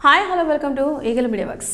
Hi hello welcome to eagle media works.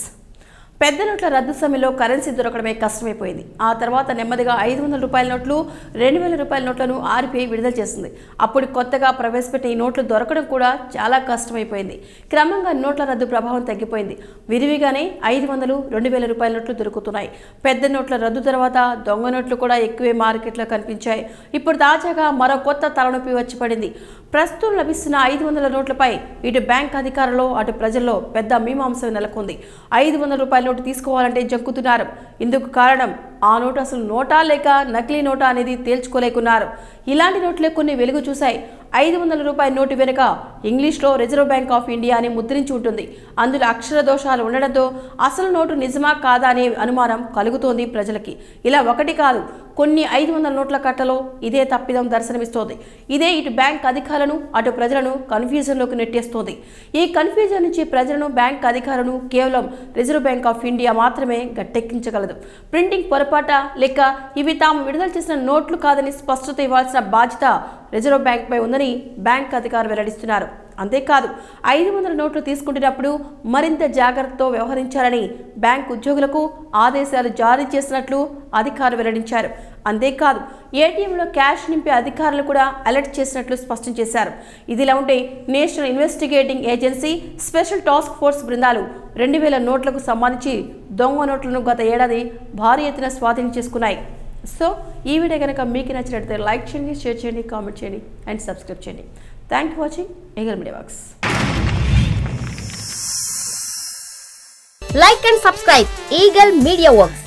పెద్ద నోట్ల రద్దు సమయంలో కరెన్సీ దొరకడమే కష్టమైపోయింది. ఆ తర్వాత నెమ్మదిగా 500 రూపాయల నోట్లు 2000 రూపాయల నోట్లను ఆర్బీఐ విడుదల చేసింది. అప్పుడు కొత్తగా ప్రవేశపెట్టిన ఈ నోట్లు దొరకడం కూడా చాలా కష్టమైపోయింది. క్రమంగా నోట్ల రద్దు ప్రభావం తగ్గిపోయింది. విరివిగానే 500, 2000 రూపాయల నోట్లు దొరుకుతున్నాయి. పెద్ద నోట్ల రద్దు తర్వాత దొంగ నోట్లు కూడా ఎక్కువే మార్కెట్లో కనిపించాయి. ఇప్పుడు తాజాగా మరో కొత్త తలనొప్పి వచ్చి పడింది. ప్రస్తుతం లభిస్తున్న 500 నోట్లపై ఇటు బ్యాంక్ అధికారులు అటు ప్రజల్లో పెద్ద మీమాంస నెలకొంది. 500 రూపాయల నోటు తీసుకోవాలంటే జంకుతున్నారు. ఇందుకు కారణం ఆ నోటు అసలు నోటా లేక నకిలీ నోటా అనేది తేల్చుకోలేకున్నారు. ఇలాంటి నోట్లే కొన్ని వెలుగు చూశాయి. 500 రూపాయల నోటు వెనుక ఇంగ్లీష్లో రిజర్వ్ బ్యాంక్ ఆఫ్ ఇండియా అని ముద్రించి ఉంటుంది. అందులో అక్షర దోషాలు ఉండడంతో అసలు నోటు నిజమా కాదా అనే అనుమానం కలుగుతోంది ప్రజలకి. ఇలా ఒకటి కాదు, కొన్ని 500 నోట్ల కట్టలో ఇదే తప్పిదం దర్శనమిస్తోంది. ఇదే ఇటు బ్యాంక్ అధికారులను అటు ప్రజలను కన్ఫ్యూజన్లోకి నెట్టేస్తోంది. ఈ కన్ఫ్యూజన్ నుంచి ప్రజలను బ్యాంక్ అధికారులను కేవలం రిజర్వ్ బ్యాంక్ ఆఫ్ ఇండియా మాత్రమే గట్టెక్కించగలదు. ప్రింటింగ్ పొరపాట లేక ఇవి తాము విడుదల చేసిన నోట్లు కాదని స్పష్టత ఇవ్వాల్సిన బాధ్యత రిజర్వ్ బ్యాంక్ పై ఉందని బ్యాంక్ అధికారులు వెల్లడిస్తున్నారు. అంతేకాదు, 500 నోట్లు తీసుకుంటున్నప్పుడు మరింత జాగ్రత్తతో వ్యవహరించాలని బ్యాంక్ ఉద్యోగులకు ఆదేశాలు జారీ చేసినట్లు అధికారులు వెల్లడించారు. అంతేకాదు, ఏటీఎంలో క్యాష్ నింపే అధికారులు కూడా అలర్ట్ చేసినట్లు స్పష్టం చేశారు. ఇదిలా ఉంటే national investigating agency special task force బృందాలు 2000 నోట్లకు సంబంధించి దొంగ నోట్లను గత ఏడాది భారీ ఎత్తున స్వాధీనం చేసుకున్నాయి. సో ఈ వీడియో కనుక మీకు నచ్చినట్లయితే లైక్ చేయండి, షేర్ చేయండి, కామెంట్ చేయండి అండ్ సబ్స్క్రైబ్ చేయండి. Thank you watching eagle media works. Like and subscribe Eagle Media Works.